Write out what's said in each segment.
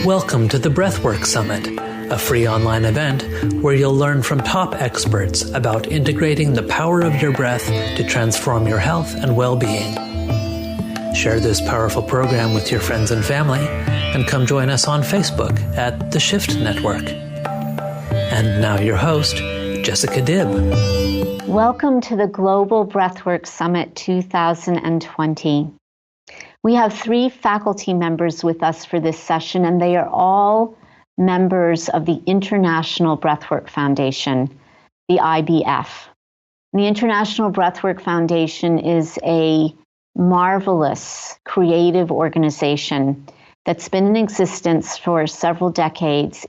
Welcome to the Breathwork Summit, a free online event where you'll learn from top experts about integrating the power of your breath to transform your health and well-being. Share this powerful program with your friends and family, and come join us on Facebook at The Shift Network. And now your host, Jessica Dibb. Welcome to the Global Breathwork Summit 2020. We have 3 faculty members with us for this session, and they are all members of the International Breathwork Foundation, the IBF. The International Breathwork Foundation is a marvelous, creative organization that's been in existence for several decades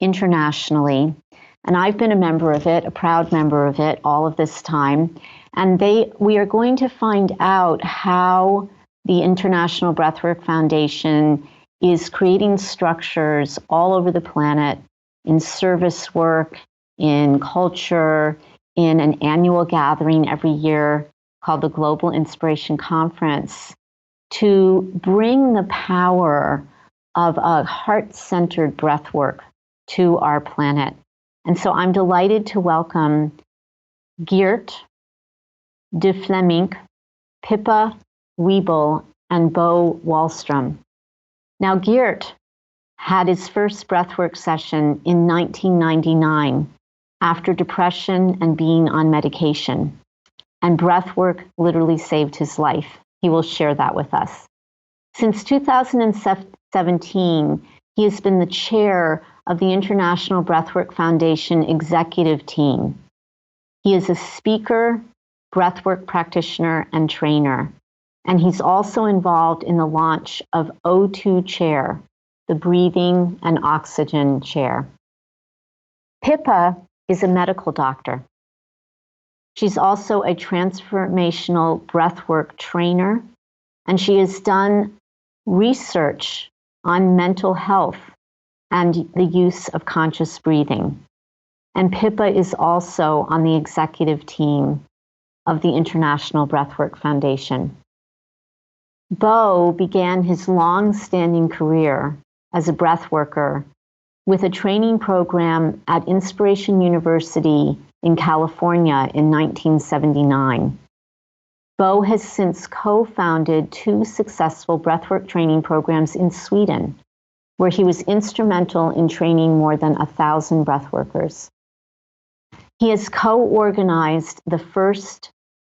internationally. And I've been a member of it, a proud member of it, all of this time. And we are going to find out how the International Breathwork Foundation is creating structures all over the planet in service work, in culture, in an annual gathering every year called the Global Inspiration Conference, to bring the power of a heart-centered breathwork to our planet. And so I'm delighted to welcome Geert, Vleminck, Pippa, Wheble, and Wahlström. Now, Geert had his first breathwork session in 1999 after depression and being on medication. And breathwork literally saved his life. He will share that with us. Since 2017, he has been the chair of the International Breathwork Foundation executive team. He is a speaker, breathwork practitioner, and trainer. And he's also involved in the launch of O2 Chair, the breathing and oxygen chair. Pippa is a medical doctor. She's also a transformational breathwork trainer, and she has done research on mental health and the use of conscious breathing. And Pippa is also on the executive team of the International Breathwork Foundation. Bo began his long-standing career as a breathworker with a training program at Inspiration University in California in 1979. Bo has since co-founded 2 successful breathwork training programs in Sweden, where he was instrumental in training more than 1,000 breathworkers. He has co-organized the first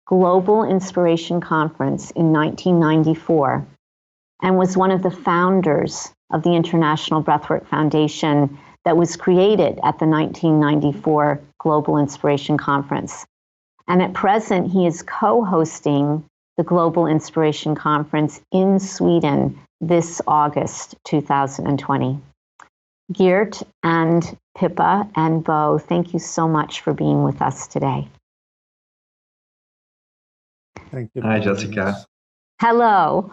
Global Inspiration Conference in 1994 and was one of the founders of the International Breathwork Foundation that was created at the 1994 Global Inspiration Conference. And at present, he is co-hosting the Global Inspiration Conference in Sweden this August 2020. Geert and Pippa and Bo, thank you so much for being with us today. Thank you. Hi, Jessica. Hello.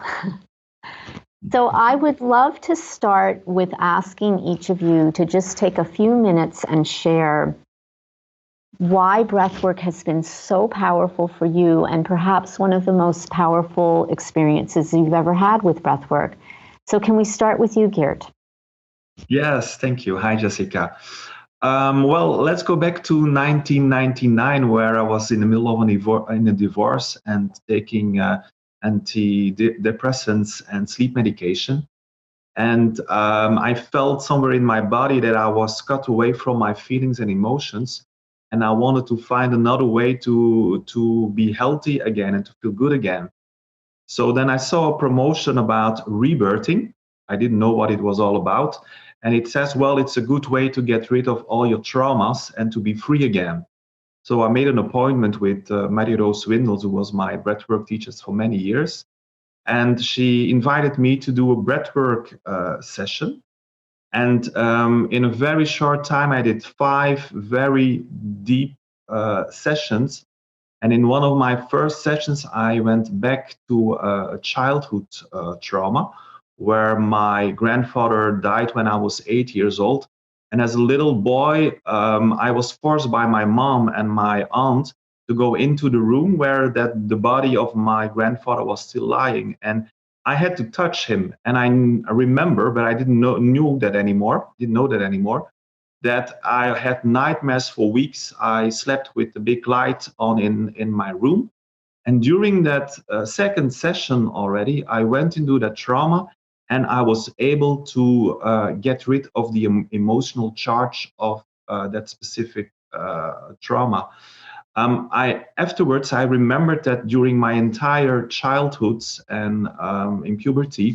So I would love to start with asking each of you to just take a few minutes and share why breathwork has been so powerful for you, and perhaps one of the most powerful experiences you've ever had with breathwork. So can we start with you, Geert? Yes, thank you. Hi, Jessica. Well, let's go back to 1999, where I was in the middle of a divorce and taking antidepressants and sleep medication. And I felt somewhere in my body that I was cut away from my feelings and emotions. And I wanted to find another way to be healthy again and to feel good again. So then I saw a promotion about rebirthing. I didn't know what it was all about. And it says, well, it's a good way to get rid of all your traumas and to be free again. So I made an appointment with Marie-Rose Windels, who was my breathwork teacher for many years. And she invited me to do a breathwork session. And in a very short time, I did 5 very deep sessions. And in one of my first sessions, I went back to a childhood trauma, where my grandfather died when I was 8 years old. And as a little boy, I was forced by my mom and my aunt to go into the room where the body of my grandfather was still lying. And I had to touch him. And I remember, but I didn't know that anymore, that I had nightmares for weeks. I slept with the big light on in my room. And during that second session already, I went into that trauma, and I was able to get rid of the emotional charge of that specific trauma. Afterwards, I remembered that during my entire childhood and in puberty,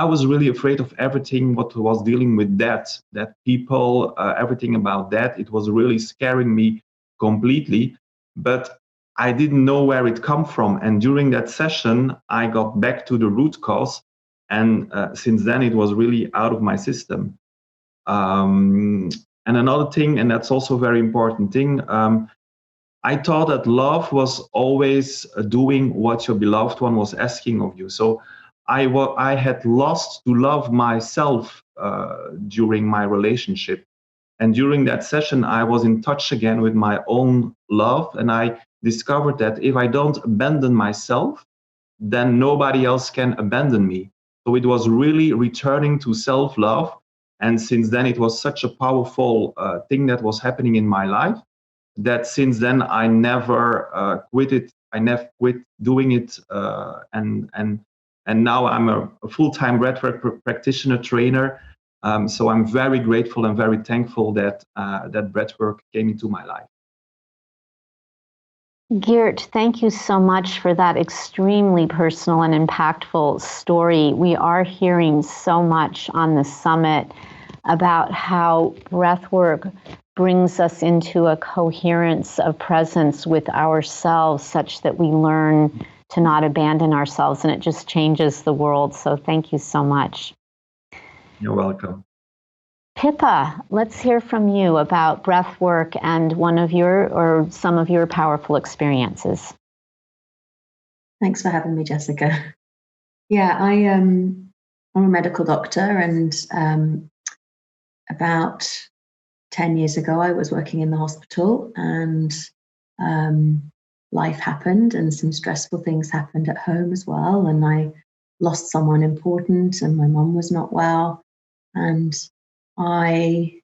I was really afraid of everything what was dealing with that people, everything about that. It was really scaring me completely, but I didn't know where it come from. And during that session, I got back to the root cause, and since then it was really out of my system. And another thing, and that's also a very important thing, I thought that love was always doing what your beloved one was asking of you. So I had lost to love myself during my relationship. And during that session, I was in touch again with my own love. And I discovered that if I don't abandon myself, then nobody else can abandon me. So it was really returning to self-love. And since then, it was such a powerful thing that was happening in my life, that since then I never quit it. I never quit doing it, and now I'm a full-time breathwork practitioner trainer. So I'm very grateful and very thankful that that breathwork came into my life. Geert, thank you so much for that extremely personal and impactful story. We are hearing so much on the summit about how breathwork brings us into a coherence of presence with ourselves such that we learn to not abandon ourselves, and it just changes the world. So thank you so much. You're welcome. Pippa, let's hear from you about breathwork and some of your powerful experiences. Thanks for having me, Jessica. Yeah, I'm a medical doctor, and about 10 years ago, I was working in the hospital, and life happened, and some stressful things happened at home as well. And I lost someone important, and my mum was not well. And I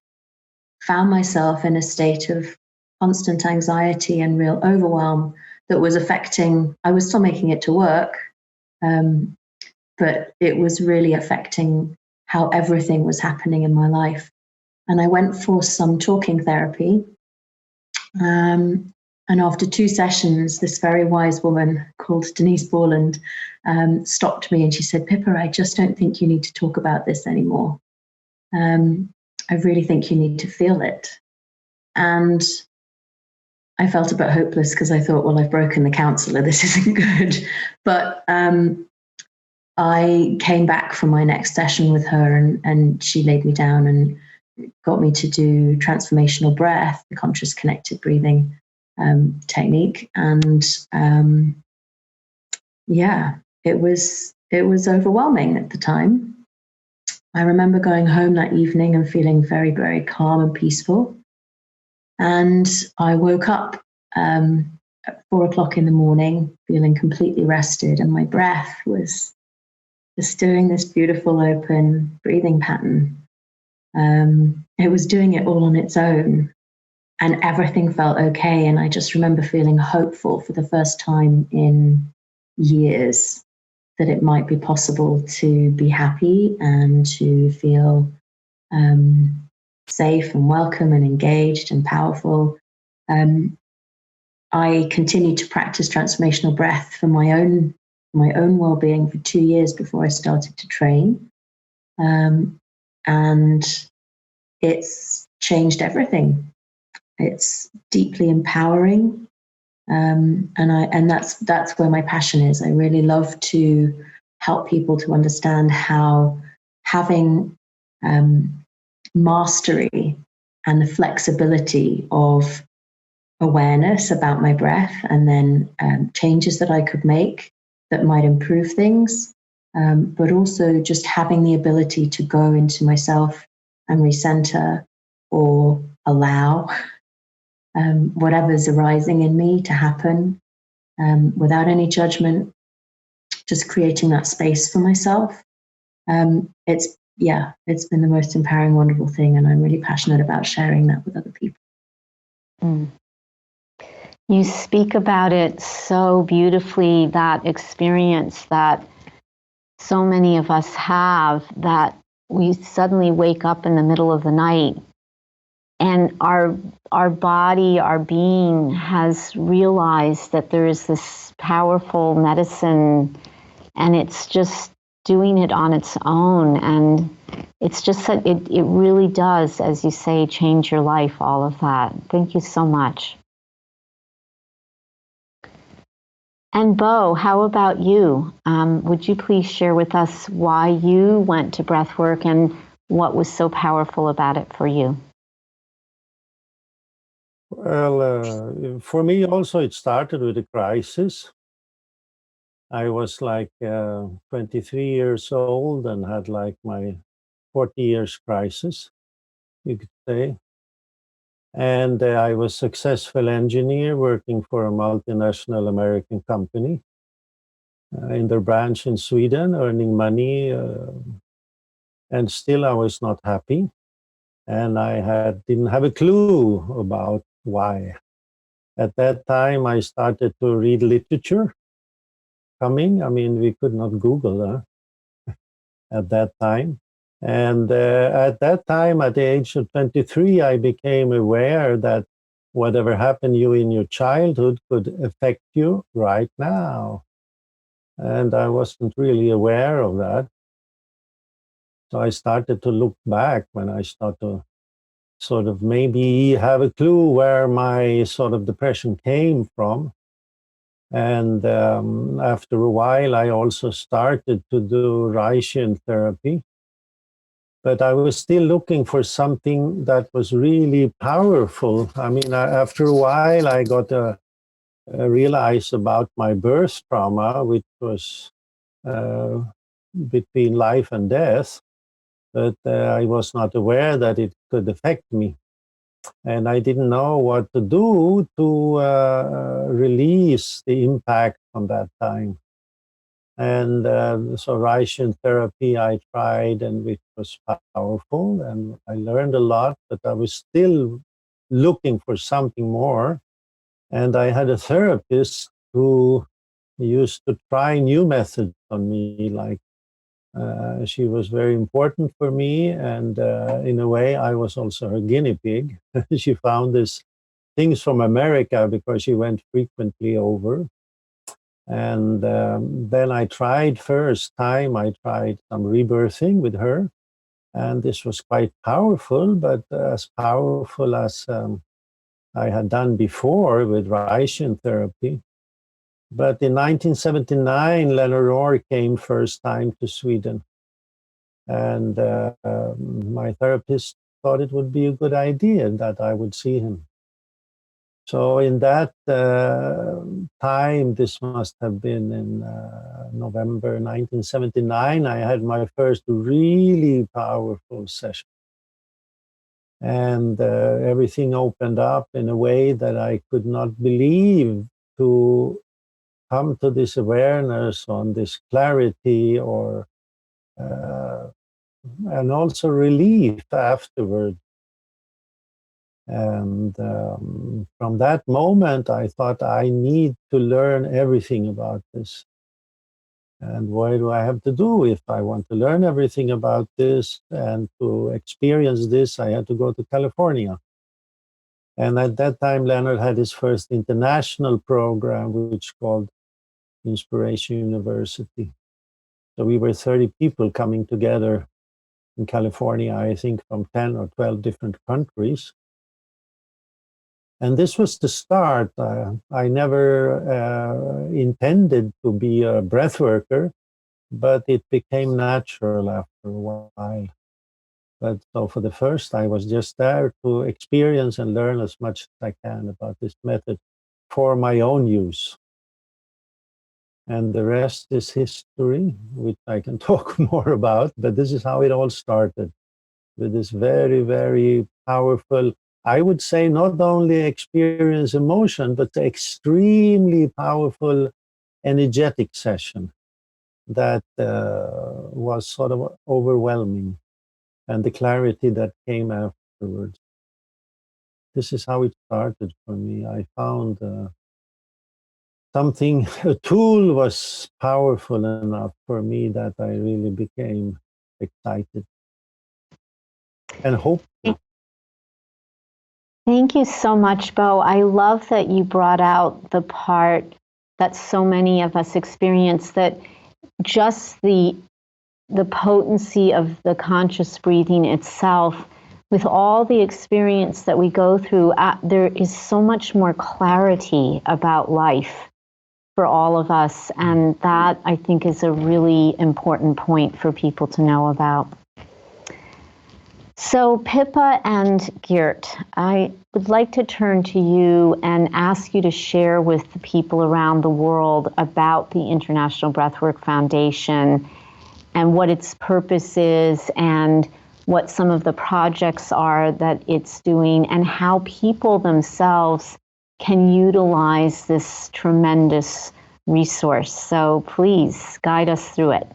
found myself in a state of constant anxiety and real overwhelm that was affecting, I was still making it to work, but it was really affecting how everything was happening in my life. And I went for some talking therapy. And after 2 sessions, this very wise woman called Denise Borland stopped me, and she said, "Pippa, I just don't think you need to talk about this anymore. I really think you need to feel it." And I felt a bit hopeless because I thought, well, I've broken the counselor. This isn't good. But I came back from my next session with her, and she laid me down and got me to do transformational breath, the conscious connected breathing technique. And it was overwhelming at the time. I remember going home that evening and feeling very, very calm and peaceful. And I woke up at 4:00 in the morning, feeling completely rested, and my breath was just doing this beautiful open breathing pattern. It was doing it all on its own, and everything felt okay. And I just remember feeling hopeful for the first time in years that it might be possible to be happy and to feel safe and welcome and engaged and powerful. I continued to practice transformational breath for my own well-being for 2 years before I started to train. And it's changed everything. It's deeply empowering. And that's where my passion is. I really love to help people to understand how having mastery and the flexibility of awareness about my breath, and then changes that I could make that might improve things, but also just having the ability to go into myself and recenter or allow whatever's arising in me to happen without any judgment, just creating that space for myself. It's been the most empowering, wonderful thing, and I'm really passionate about sharing that with other people. Mm. You speak about it so beautifully, that experience that so many of us have, that we suddenly wake up in the middle of the night and our body, our being has realized that there is this powerful medicine, and it's just doing it on its own. And it's just that it really does, as you say, change your life, all of that. Thank you so much. And Bo, how about you? Would you please share with us why you went to Breathwork and what was so powerful about it for you? Well, for me also it started with a crisis. I was like 23 years old and had like my 40 years crisis, you could say. And I was a successful engineer working for a multinational American company in their branch in Sweden, earning money. And still I was not happy. And I didn't have a clue about why. At that time, I started to read literature coming. I mean, we could not Google at that time. And at that time, at the age of 23, I became aware that whatever happened to you in your childhood could affect you right now. And I wasn't really aware of that. So I started to look back when I started to sort of maybe have a clue where my sort of depression came from. And after a while, I also started to do Reichian therapy. But I was still looking for something that was really powerful. I mean, after a while, I got to realize about my birth trauma, which was between life and death. But I was not aware that it could affect me. And I didn't know what to do to release the impact from that time. And so Reichian therapy I tried, and which was powerful, and I learned a lot, but I was still looking for something more. And I had a therapist who used to try new methods on me, like she was very important for me, and in a way I was also her guinea pig. She found these things from America because she went frequently over. And then I tried I tried some rebirthing with her, and this was quite powerful, but as powerful as I had done before with Reichian therapy. But in 1979, Leonard came first time to Sweden. And my therapist thought it would be a good idea that I would see him. So in that time, this must have been in November 1979, I had my first really powerful session. And everything opened up in a way that I could not believe, to come to this awareness, on this clarity, or and also relief afterward. And from that moment, I thought I need to learn everything about this. And what do I have to do if I want to learn everything about this and to experience this? I had to go to California. And at that time, Leonard had his first international program, which called Inspiration University. So we were 30 people coming together in California, I think from 10 or 12 different countries. And this was the start. I never intended to be a breath worker, but it became natural after a while. But so for the first, I was just there to experience and learn as much as I can about this method for my own use. And the rest is history, which I can talk more about, but this is how it all started, with this very, very powerful, I would say, not only experience emotion, but extremely powerful energetic session. that was sort of overwhelming, and the clarity that came afterwards. This is how it started for me. I found something, a tool was powerful enough for me that I really became excited and hopeful. Thank you so much, Bo. I love that you brought out the part that so many of us experience, that just the potency of the conscious breathing itself, with all the experience that we go through, there is so much more clarity about life for all of us. And that, I think, is a really important point for people to know about. So Pippa and Geert, I would like to turn to you and ask you to share with the people around the world about the International Breathwork Foundation and what its purpose is, and what some of the projects are that it's doing, and how people themselves can utilize this tremendous resource. So please guide us through it.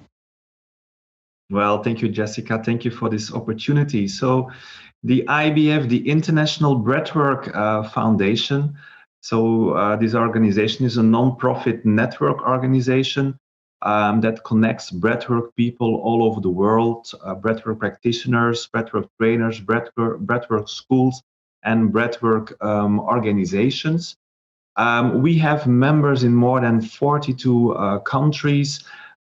Well, thank you, Jessica. Thank you for this opportunity. So the IBF, the International Breathwork Foundation, so this organization is a non-profit network organization that connects breathwork people all over the world, breathwork practitioners, breathwork trainers, breathwork schools, and breathwork organizations. We have members in more than 42 countries.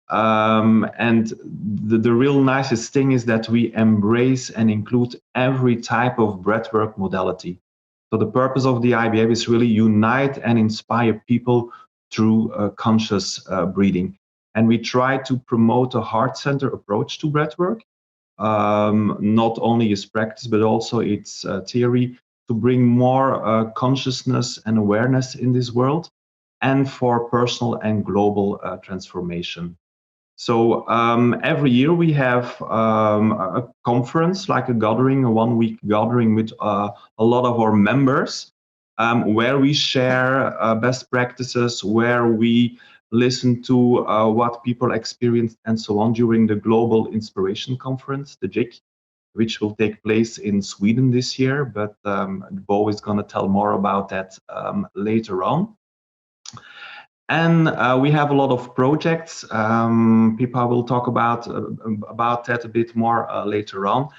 And the real nicest thing is that we embrace and include every type of breathwork modality. So the purpose of the IBF is really unite and inspire people through conscious breathing. And we try to promote a heart-centered approach to breathwork, not only its practice, but also its theory, to bring more consciousness and awareness in this world, and for personal and global transformation. So every year we have a conference, like a gathering, a one-week gathering with a lot of our members, where we share best practices, where we listen to what people experienced and so on during the Global Inspiration Conference, the GIC, which will take place in Sweden this year. But Bo is going to tell more about that later on. And we have a lot of projects. Pippa will talk about that a bit more later on.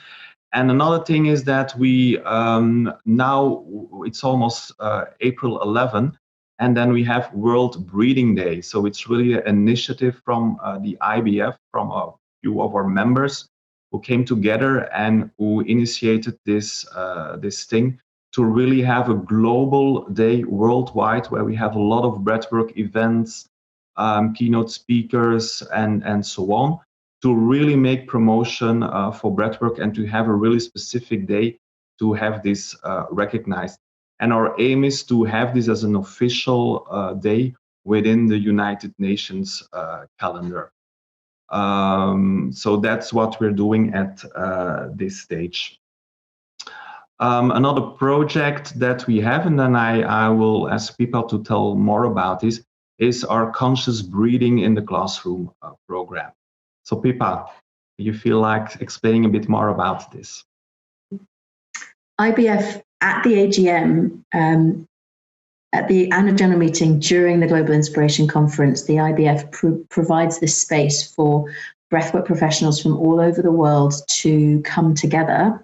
And another thing is that we now, it's almost April 11, and then we have World Breathing Day. So it's really an initiative from the IBF, from a few of our members who came together and who initiated this thing, to really have a global day worldwide, where we have a lot of breathwork events, keynote speakers, and so on, to really make promotion for breathwork, and to have a really specific day to have this recognized. And our aim is to have this as an official day within the United Nations calendar. So that's what we're doing at this stage. Another project that we have, and then I will ask Pippa to tell more about this, is our Conscious Breathing in the Classroom program. So Pippa, you feel like explaining a bit more about this? IBF at the AGM, at the annual general meeting during the Global Inspiration Conference, the IBF provides this space for breathwork professionals from all over the world to come together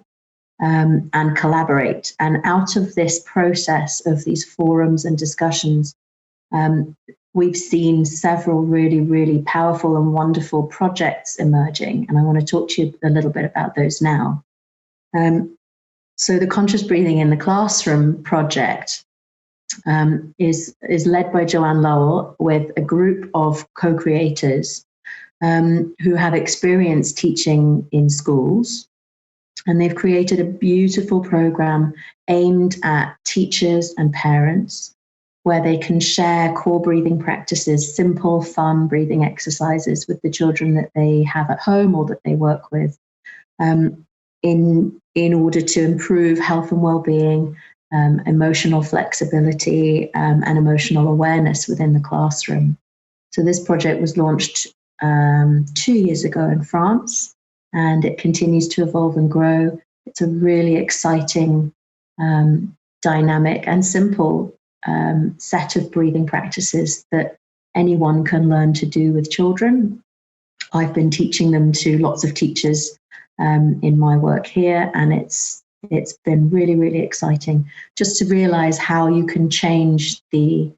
and collaborate. And out of this process of these forums and discussions, we've seen several really, really powerful and wonderful projects emerging. And I want to talk to you a little bit about those now. So the Conscious Breathing in the Classroom project is led by Joanne Lowell with a group of co-creators who have experience teaching in schools. And they've created a beautiful program aimed at teachers and parents, where they can share core breathing practices, simple, fun breathing exercises with the children that they have at home or that they work with, in order to improve health and well-being, emotional flexibility, and emotional awareness within the classroom. So this project was launched 2 years ago in France, and it continues to evolve and grow. It's a really exciting, dynamic and simple set of breathing practices that anyone can learn to do with children. I've been teaching them to lots of teachers in my work here, and it's been really, really exciting just to realize how you can change the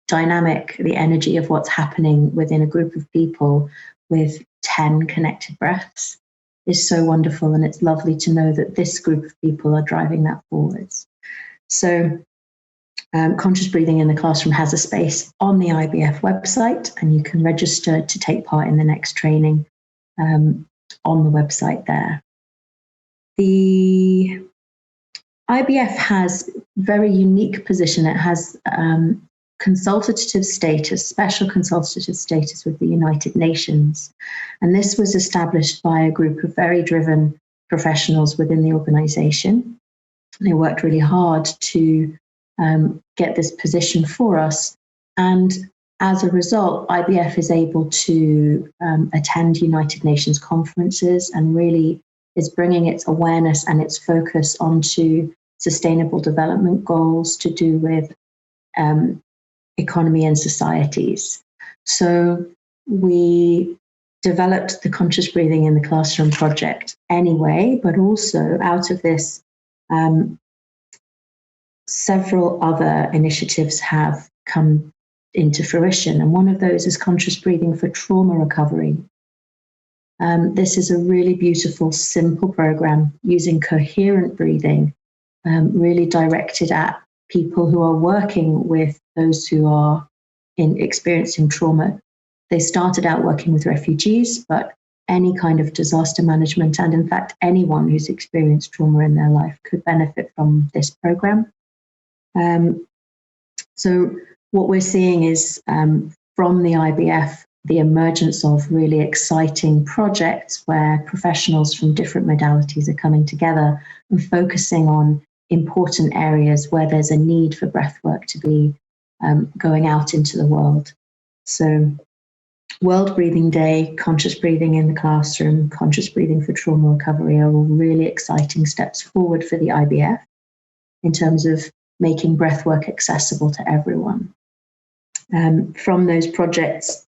dynamic, the energy of what's happening within a group of people with 10 connected breaths is so wonderful. And it's lovely to know that this group of people are driving that forwards. So Conscious Breathing in the Classroom has a space on the IBF website, and you can register to take part in the next training on the website there. The IBF has very unique position. It has consultative status, special consultative status with the United Nations. And this was established by a group of very driven professionals within the organization. They worked really hard to get this position for us. And as a result, IBF is able to attend United Nations conferences and really is bringing its awareness and its focus onto sustainable development goals to do with economy and societies. So we developed the Conscious Breathing in the Classroom project anyway, but also out of this, several other initiatives have come into fruition. And one of those is Conscious Breathing for Trauma Recovery. This is a really beautiful, simple program using coherent breathing, really directed at people who are working with those who are experiencing trauma. They started out working with refugees, but any kind of disaster management, and in fact, anyone who's experienced trauma in their life could benefit from this program. So what we're seeing is from the IBF, the emergence of really exciting projects where professionals from different modalities are coming together and focusing on important areas where there's a need for breathwork to be going out into the world. So World Breathing Day, Conscious Breathing in the Classroom, Conscious Breathing for Trauma Recovery are all really exciting steps forward for the IBF in terms of making breathwork accessible to everyone. From those projects,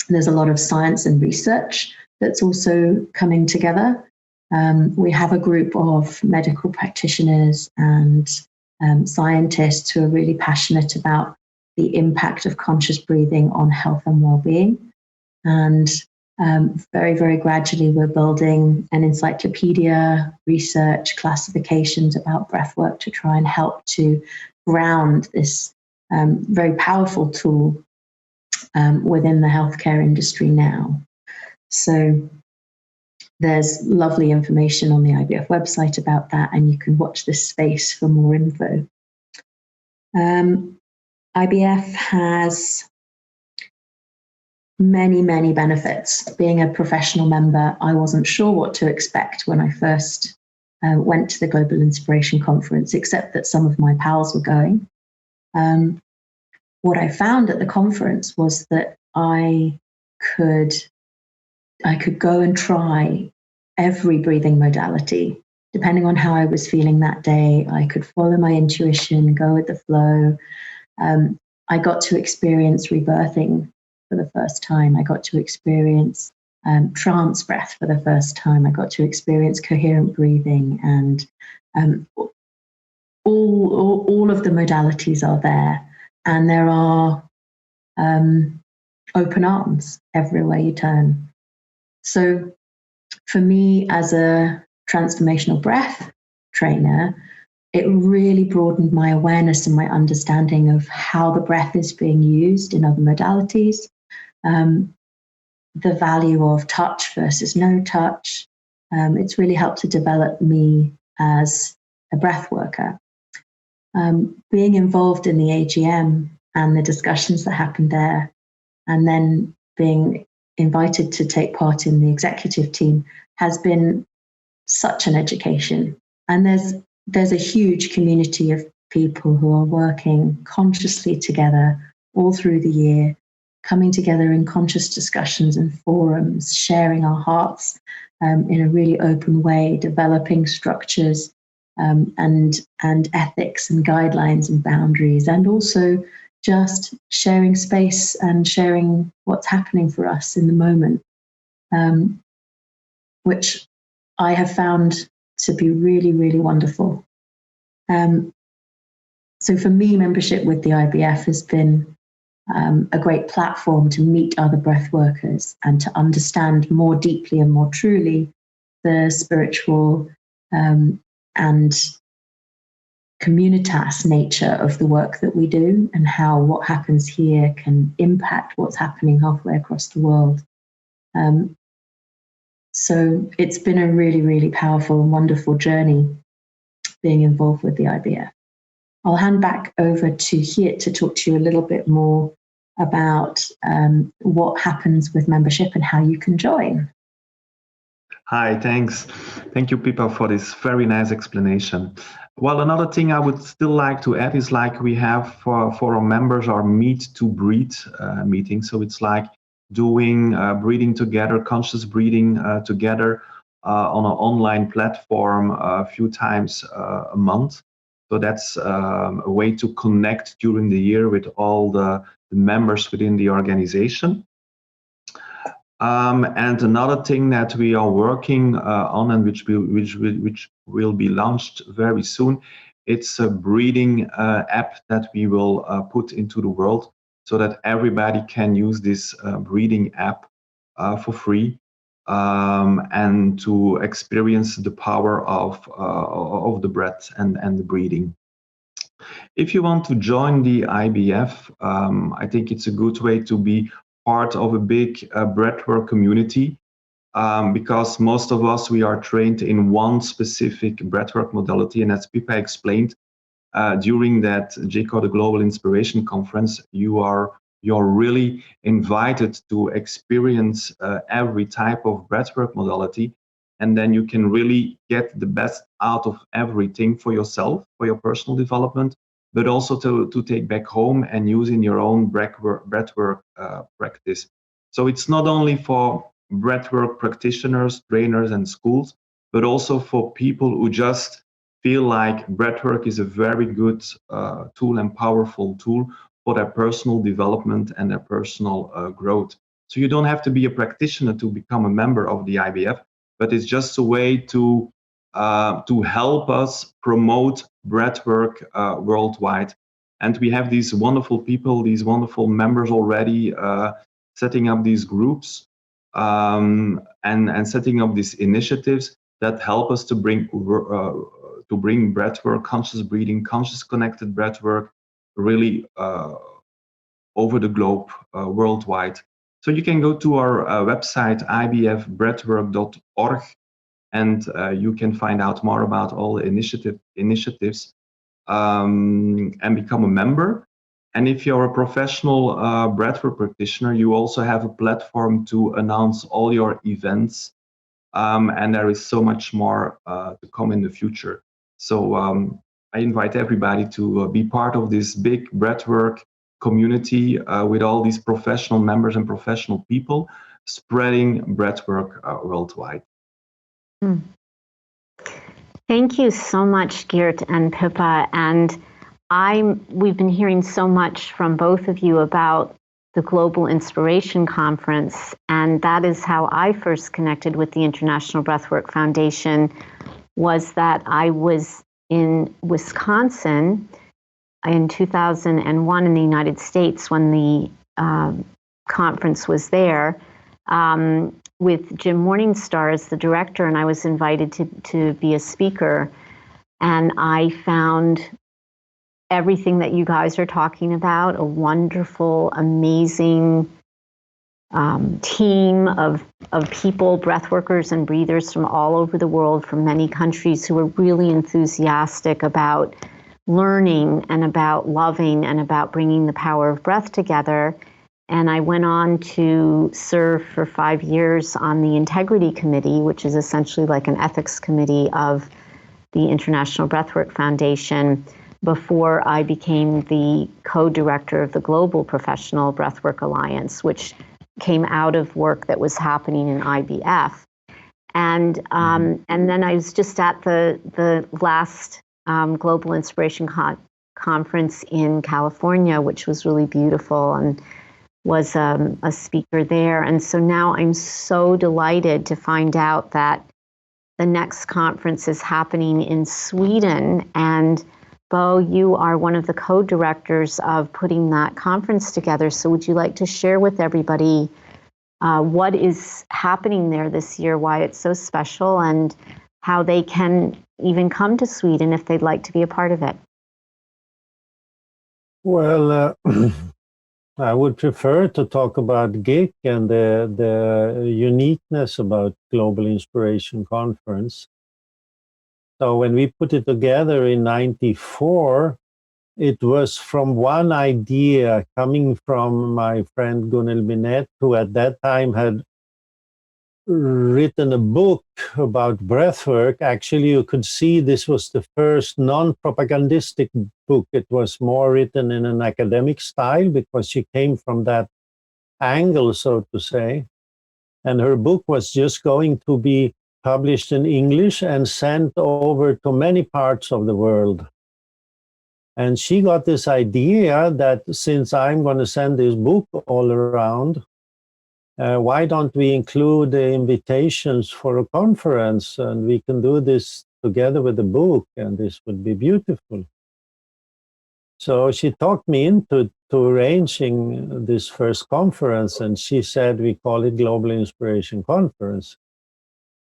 there's a lot of science and research that's also coming together. We have a group of medical practitioners and scientists who are really passionate about the impact of conscious breathing on health and well-being. And very, very gradually, we're building an encyclopedia, research, classifications about breathwork to try and help to ground this very powerful tool within the healthcare industry now. So there's lovely information on the IBF website about that, and you can watch this space for more info. IBF has many, many benefits. Being a professional member, I wasn't sure what to expect when I first went to the Global Inspiration Conference, except that some of my pals were going. What I found at the conference was that I could go and try every breathing modality. Depending on how I was feeling that day, I could follow my intuition, go with the flow. I got to experience rebirthing for the first time. I got to experience trance breath for the first time. I got to experience coherent breathing, and all of the modalities are there, and there are open arms everywhere you turn. So for me, as a transformational breath trainer, it really broadened my awareness and my understanding of how the breath is being used in other modalities, the value of touch versus no touch. It's really helped to develop me as a breath worker. Being involved in the AGM and the discussions that happened there, and then being invited to take part in the executive team has been such an education. And there's a huge community of people who are working consciously together all through the year, coming together in conscious discussions and forums, sharing our hearts in a really open way, developing structures and ethics and guidelines and boundaries, and also just sharing space and sharing what's happening for us in the moment, which I have found to be really, really wonderful. So for me, membership with the IBF has been a great platform to meet other breath workers and to understand more deeply and more truly the spiritual and communitas nature of the work that we do, and how what happens here can impact what's happening halfway across the world. So it's been a really, really powerful and wonderful journey being involved with the IBF. I'll hand back over to Geert to talk to you a little bit more about what happens with membership and how you can join. Hi, thanks. Thank you, Pippa, for this very nice explanation. Well, another thing I would still like to add is like we have for our members our Meet to Breathe meeting. So it's like doing breathing together, conscious breathing together on an online platform a few times a month. So that's a way to connect during the year with all the members within the organization. And another thing that we are working on, and which will be launched very soon, it's a breathing app that we will put into the world so that everybody can use this breathing app for free and to experience the power of the breath and the breathing. If you want to join the IBF, I think it's a good way to be part of a big breathwork community, because most of us, we are trained in one specific breathwork modality, and as Pippa explained during that JCO, the Global Inspiration Conference, you're really invited to experience every type of breathwork modality, and then you can really get the best out of everything for yourself, for your personal development, but also to take back home and use in your own breathwork practice. So it's not only for breathwork practitioners, trainers, and schools, but also for people who just feel like breathwork is a very good tool and powerful tool for their personal development and their personal growth. So you don't have to be a practitioner to become a member of the IBF, but it's just a way to help us promote breathwork worldwide. And we have these wonderful people, these wonderful members already setting up these groups and setting up these initiatives that help us to bring breathwork, conscious breathing, conscious connected breathwork really over the globe, worldwide. So you can go to our website, ibfbreathwork.org, and you can find out more about all the initiatives and become a member. And if you're a professional breathwork practitioner, you also have a platform to announce all your events, and there is so much more to come in the future. So I invite everybody to be part of this big breathwork community with all these professional members and professional people spreading breathwork worldwide. Thank you so much, Geert and Pippa. And we've been hearing so much from both of you about the Global Inspiration Conference, and that is how I first connected with the International Breathwork Foundation. Was that I was in Wisconsin in 2001 in the United States when the conference was there, with Jim Morningstar as the director, and I was invited to be a speaker. And I found everything that you guys are talking about, a wonderful, amazing team of people, breath workers and breathers from all over the world, from many countries, who are really enthusiastic about learning and about loving and about bringing the power of breath together. And I went on to serve for 5 years on the Integrity Committee, which is essentially like an ethics committee of the International Breathwork Foundation. before I became the co-director of the Global Professional Breathwork Alliance, which came out of work that was happening in IBF. And then I was just at the last Global Inspiration Conference in California, which was really beautiful, and was a speaker there. And so now I'm so delighted to find out that the next conference is happening in Sweden. And Bo, you are one of the co-directors of putting that conference together. So would you like to share with everybody what is happening there this year, why it's so special, and how they can even come to Sweden if they'd like to be a part of it? Well, I would prefer to talk about GIC and the uniqueness about Global Inspiration Conference. So when we put it together in '94, it was from one idea coming from my friend Gunnel Binet, who at that time had written a book about breathwork. Actually, you could see this was the first non-propagandistic book. It was more written in an academic style because she came from that angle, so to say. And her book was just going to be published in English and sent over to many parts of the world. And she got this idea that since I'm going to send this book all around, why don't we include the invitations for a conference, and we can do this together with the book, and this would be beautiful. So she talked me into arranging this first conference, and she said we call it Global Inspiration Conference.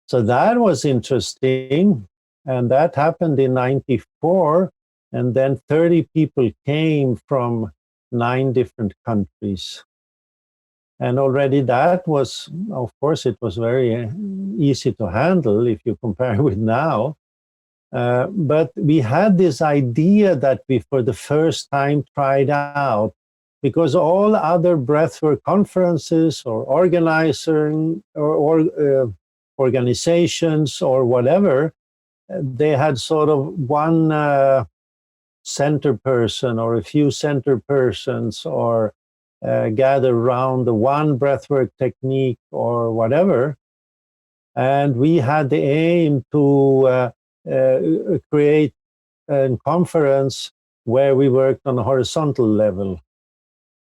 So that was interesting, and that happened in '94, and then 30 people came from 9 different countries. And already that was, of course, it was very easy to handle if you compare with now. But we had this idea that we, for the first time, tried out, because all other breathwork conferences or organizations or whatever, they had sort of one center person or a few center persons, or gather around the one breathwork technique or whatever. And we had the aim to create a conference where we worked on a horizontal level,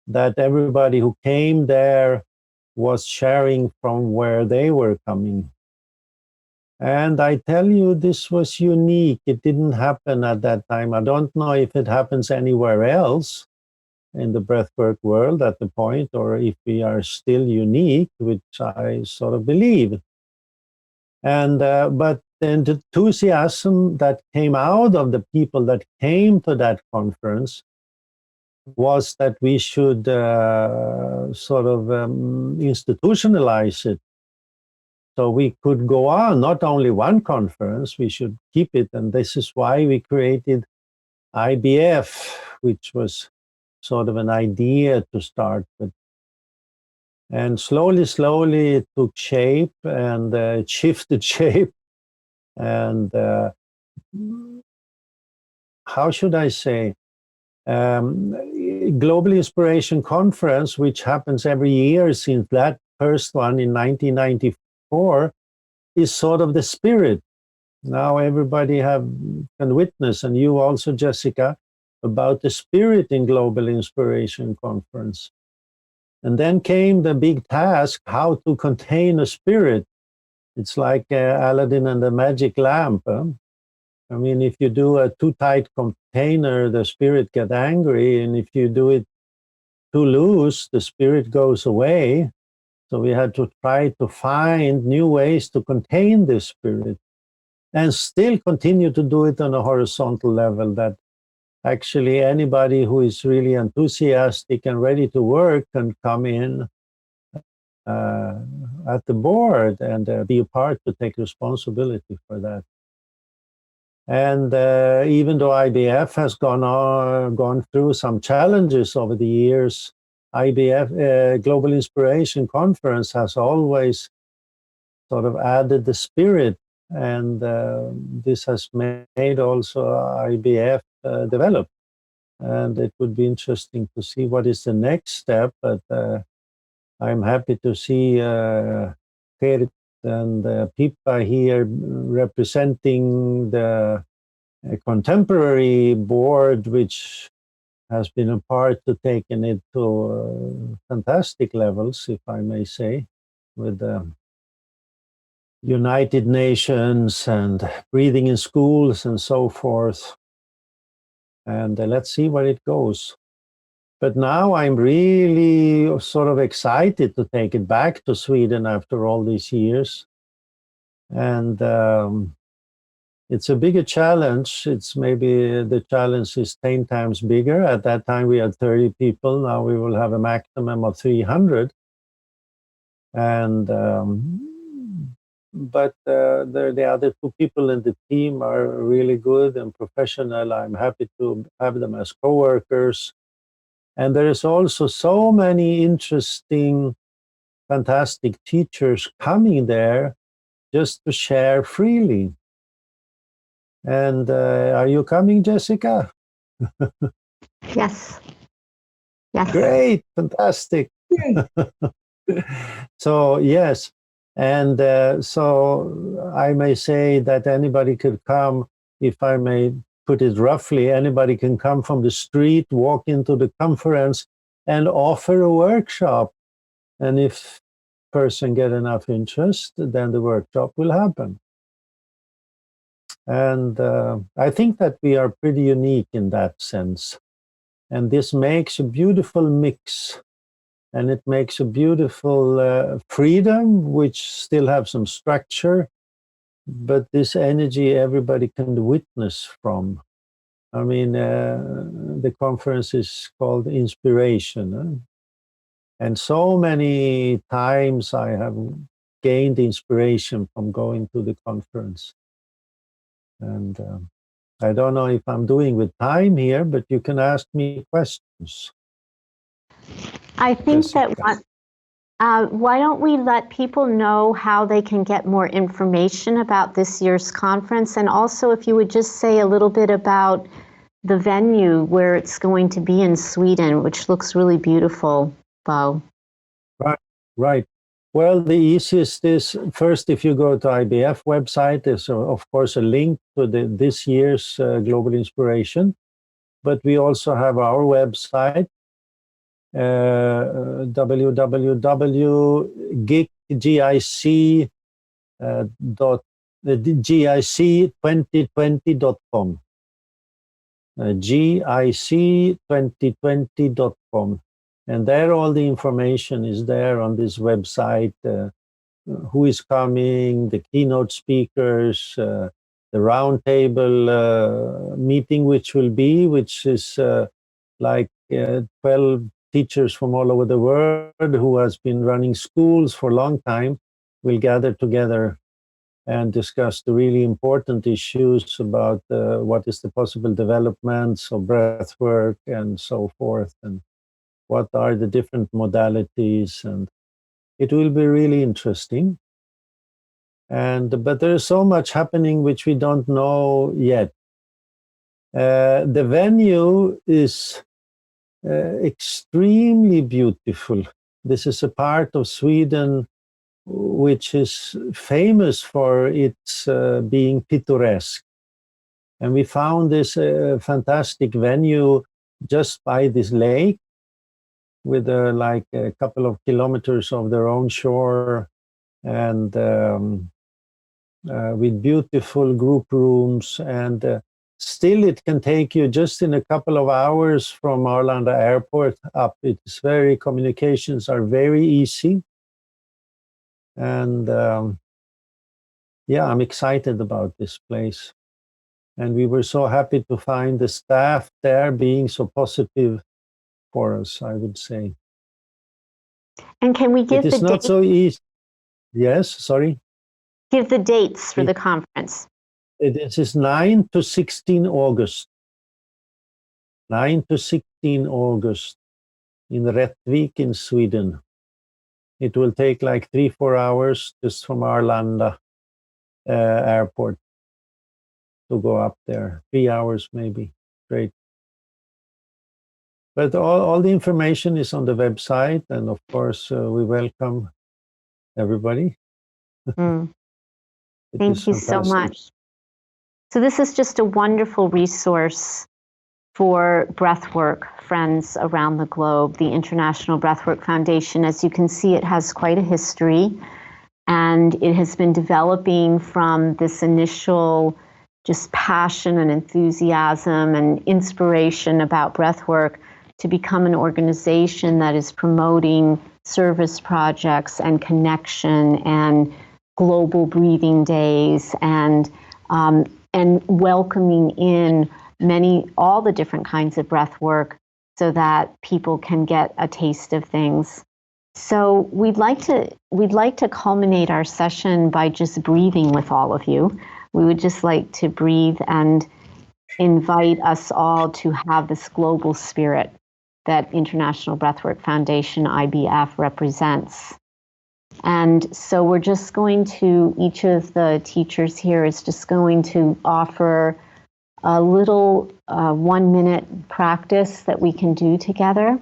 that everybody who came there was sharing from where they were coming. And I tell you, this was unique. It didn't happen at that time. I don't know if it happens anywhere else in the breathwork world at the point, or if we are still unique, which I sort of believe. And but the enthusiasm that came out of the people that came to that conference was that we should sort of institutionalize it, so we could go on, not only one conference, we should keep it. And this is why we created IBF, which was sort of an idea to start with. And slowly it took shape, and it shifted shape. And how should I say? Global Inspiration Conference, which happens every year since that first one in 1994, is sort of the spirit. Now everybody can witness, and you also, Jessica, about the spirit in Global Inspiration Conference. And then came the big task, how to contain a spirit. It's like Aladdin and the magic lamp. I mean, if you do a too tight container, the spirit gets angry. And if you do it too loose, the spirit goes away. So we had to try to find new ways to contain this spirit and still continue to do it on a horizontal level, that actually anybody who is really enthusiastic and ready to work can come in at the board and be a part to take responsibility for that. And even though IBF has gone through some challenges over the years, IBF, Global Inspiration Conference, has always sort of added the spirit, and this has made also IBF developed. And it would be interesting to see what is the next step. But I'm happy to see Geert and Pippa here representing the contemporary board, which has been a part to taking it to fantastic levels, if I may say, with United Nations and breathing in schools and so forth. And let's see where it goes. But now I'm really sort of excited to take it back to Sweden after all these years. And it's a bigger challenge. It's maybe the challenge is 10 times bigger. At that time we had 30 people. Now we will have a maximum of 300. And but the other two people in the team are really good and professional. I'm happy to have them as co-workers. And there is also so many interesting, fantastic teachers coming there just to share freely. And are you coming, Jessica? Yes. Yes. Great, fantastic. So, yes. And so I may say that anybody could come, if I may put it roughly, anybody can come from the street, walk into the conference and offer a workshop. And if person get enough interest, then the workshop will happen. And I think that we are pretty unique in that sense. And this makes a beautiful mix. And it makes a beautiful freedom, which still have some structure, but this energy everybody can witness from. I mean, the conference is called Inspiration. And so many times I have gained inspiration from going to the conference. And I don't know if I'm doing with time here, but you can ask me questions. I think Jessica. that why don't we let people know how they can get more information about this year's conference? And also, if you would just say a little bit about the venue where it's going to be in Sweden, which looks really beautiful, Bo. Right. Well, the easiest is first, if you go to IBF website, there's of course a link to this year's Global Inspiration, but we also have our website, gic2020.com. gic2020.com. And there all the information is there on this website, who is coming, the keynote speakers, the roundtable meeting which is like 12 teachers from all over the world who has been running schools for a long time will gather together and discuss the really important issues about what is the possible developments of breathwork and so forth, and what are the different modalities, and it will be really interesting. But there is so much happening which we don't know yet. The venue is extremely beautiful. This is a part of Sweden which is famous for its being picturesque. And we found this fantastic venue just by this lake with like a couple of kilometers of their own shore, and with beautiful group rooms. And still it can take you just in a couple of hours from Arlanda Airport up. It's communications are very easy. And yeah, I'm excited about this place. And we were so happy to find the staff there being so positive for us, I would say. And can we give it is not so easy. Yes, sorry? Give the dates for the conference. It is 9 to 16 August. 9 to 16 August in Rättvik in Sweden. It will take like 3-4 hours just from Arlanda airport to go up there. 3 hours maybe. great. But all the information is on the website, and of course, we welcome everybody. Mm. It Thank is you so fantastic. much. So this is just a wonderful resource for breathwork friends around the globe. The International Breathwork Foundation, as you can see, it has quite a history, and it has been developing from this initial just passion and enthusiasm and inspiration about breathwork to become an organization that is promoting service projects and connection and global breathing days and welcoming in all the different kinds of breath work so that people can get a taste of things. So we'd like to culminate our session by just breathing with all of you. We would just like to breathe and invite us all to have this global spirit that International Breathwork Foundation, IBF, represents. And so we're just going to, each of the teachers here is just going to offer a little 1-minute practice that we can do together.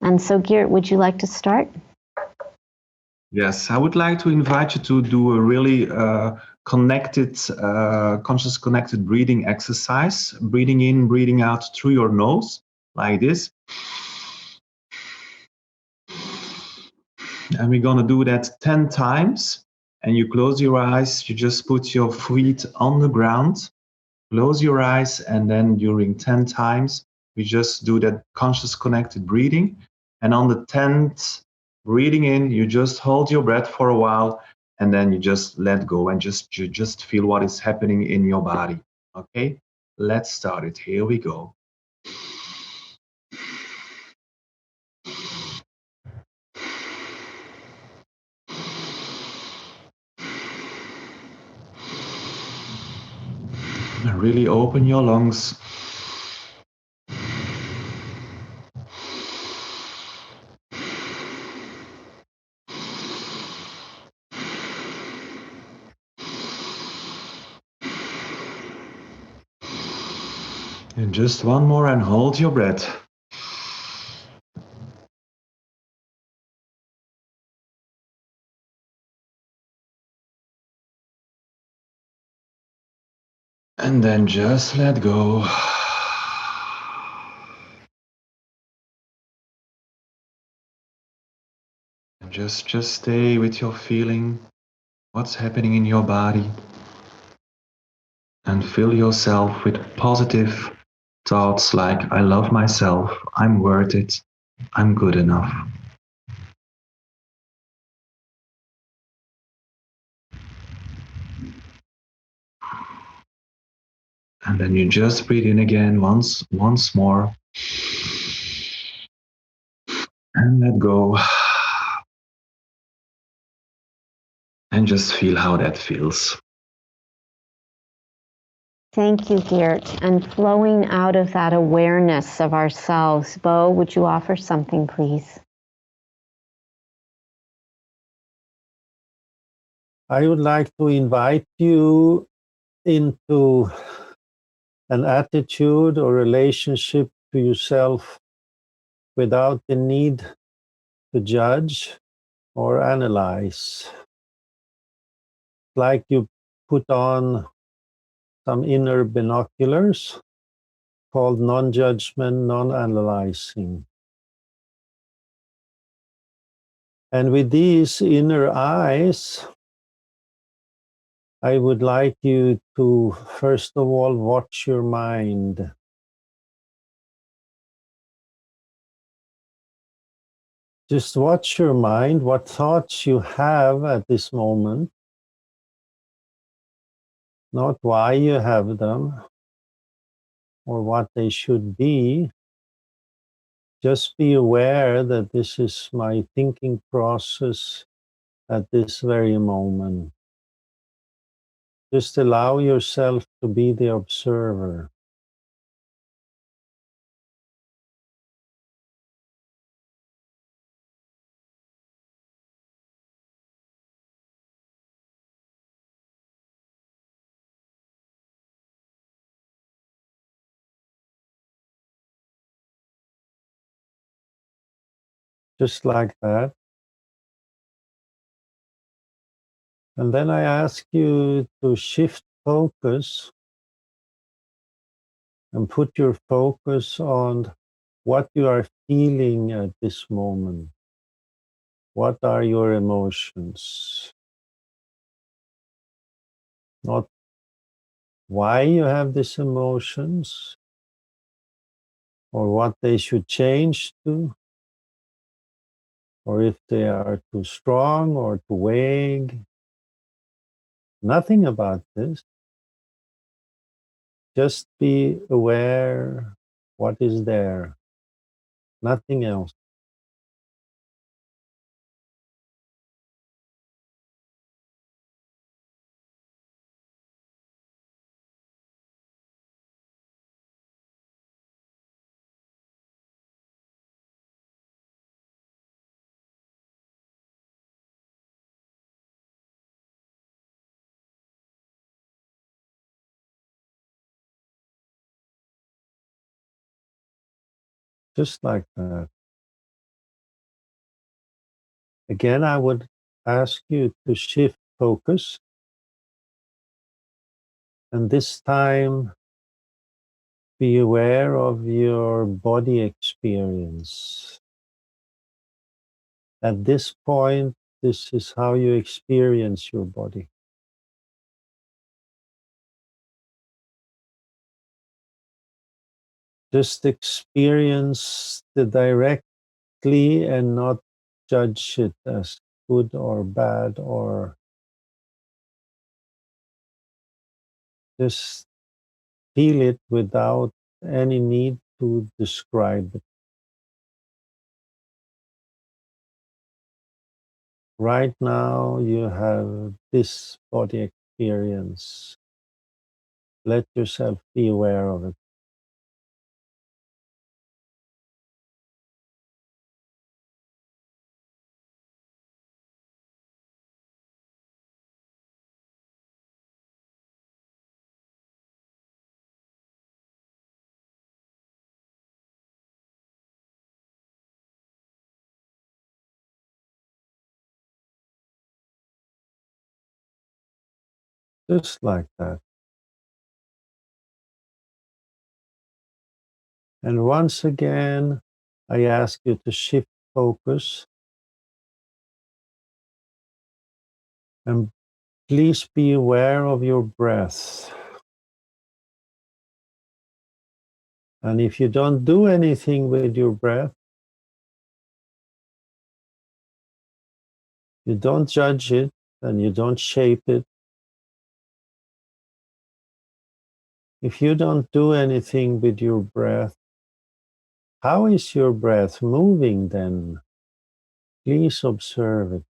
And so, Geert, would you like to start? Yes, I would like to invite you to do a really connected, conscious connected breathing exercise. Breathing in, breathing out through your nose, like this. And we're gonna do that 10 times. And you close your eyes, you just put your feet on the ground, close your eyes, and then during 10 times, we just do that conscious connected breathing. And on the 10th breathing in, you just hold your breath for a while, and then you just let go and you just feel what is happening in your body. Okay, let's start it. Here we go. Really open your lungs. And just one more and hold your breath. And then just let go. And just stay with your feeling, what's happening in your body. And fill yourself with positive thoughts like, I love myself, I'm worth it, I'm good enough. And then you just breathe in again once more. And let go. And just feel how that feels. Thank you, Geert. And flowing out of that awareness of ourselves, Bo, would you offer something, please? I would like to invite you into an attitude or relationship to yourself without the need to judge or analyze. Like you put on some inner binoculars called non-judgment, non-analyzing. And with these inner eyes, I would like you to, first of all, watch your mind. Just watch your mind, what thoughts you have at this moment, not why you have them or what they should be. Just be aware that this is my thinking process at this very moment. Just allow yourself to be the observer. just like that. And then I ask you to shift focus and put your focus on what you are feeling at this moment. What are your emotions? Not why you have these emotions or what they should change to, or if they are too strong or too vague. Nothing about this. Just be aware what is there. Nothing else. Just like that. Again, I would ask you to shift focus. And this time, be aware of your body experience. At this point, this is how you experience your body. Just experience the directly and not judge it as good or bad, or just feel it without any need to describe it. Right now, you have this body experience. Let yourself be aware of it. Just like that. And once again, I ask you to shift focus and please be aware of your breath. And if you don't do anything with your breath, you don't judge it and you don't shape it. If you don't do anything with your breath, how is your breath moving then? Please observe it.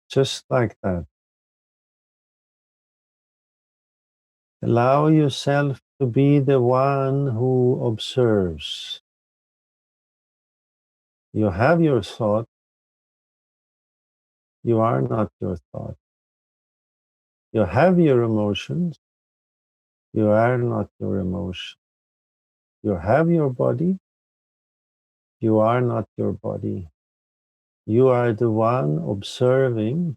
Just like that. Allow yourself to be the one who observes. You have your thought. You are not your thought. You have your emotions. You are not your emotion. You have your body. You are not your body. You are the one observing,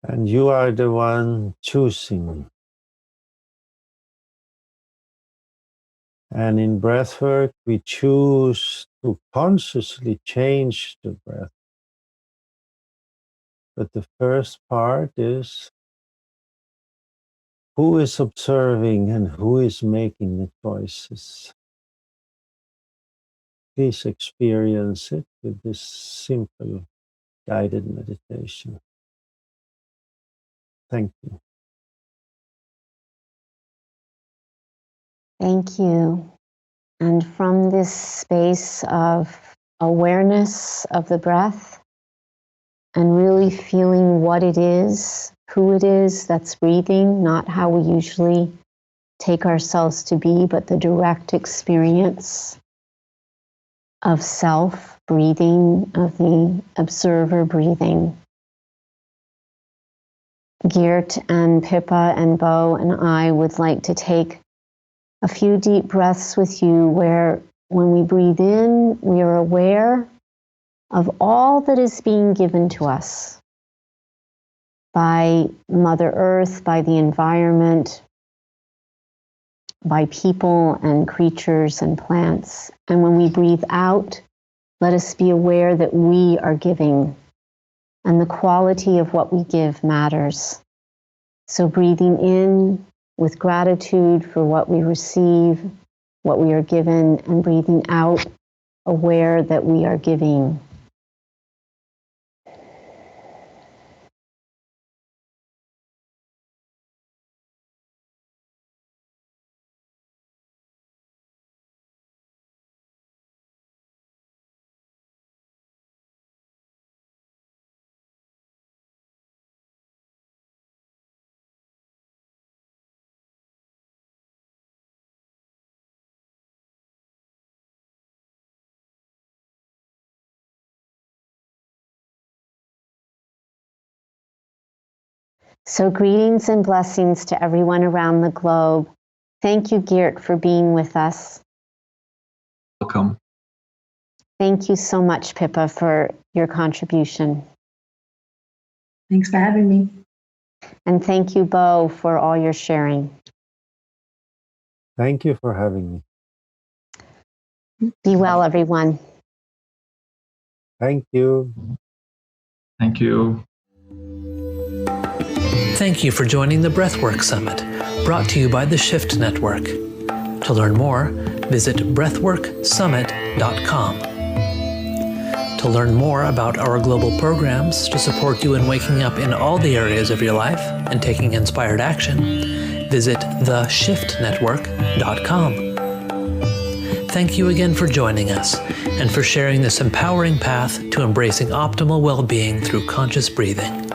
and you are the one choosing. And in breathwork, we choose to consciously change the breath. But the first part is who is observing and who is making the choices. Please experience it with this simple guided meditation. Thank you. Thank you. And from this space of awareness of the breath and really feeling what it is, who it is that's breathing, not how we usually take ourselves to be, but the direct experience of self breathing, of the observer breathing. Geert and Pippa and Bo and I would like to take a few deep breaths with you where when we breathe in, we are aware of all that is being given to us by Mother Earth, by the environment, by people and creatures and plants. And when we breathe out, let us be aware that we are giving, and the quality of what we give matters. So breathing in with gratitude for what we receive, what we are given, and breathing out, aware that we are giving. So greetings and blessings to everyone around the globe. Thank you, Geert, for being with us. Welcome. Thank you so much, Pippa, for your contribution. Thanks for having me. And thank you, Bo, for all your sharing. Thank you for having me. Be well, everyone. Thank you. Thank you. Thank you for joining the Breathwork Summit, brought to you by the Shift Network. To learn more, visit BreathworkSummit.com. To learn more about our global programs to support you in waking up in all the areas of your life and taking inspired action, visit theshiftnetwork.com. Thank you again for joining us and for sharing this empowering path to embracing optimal well-being through conscious breathing.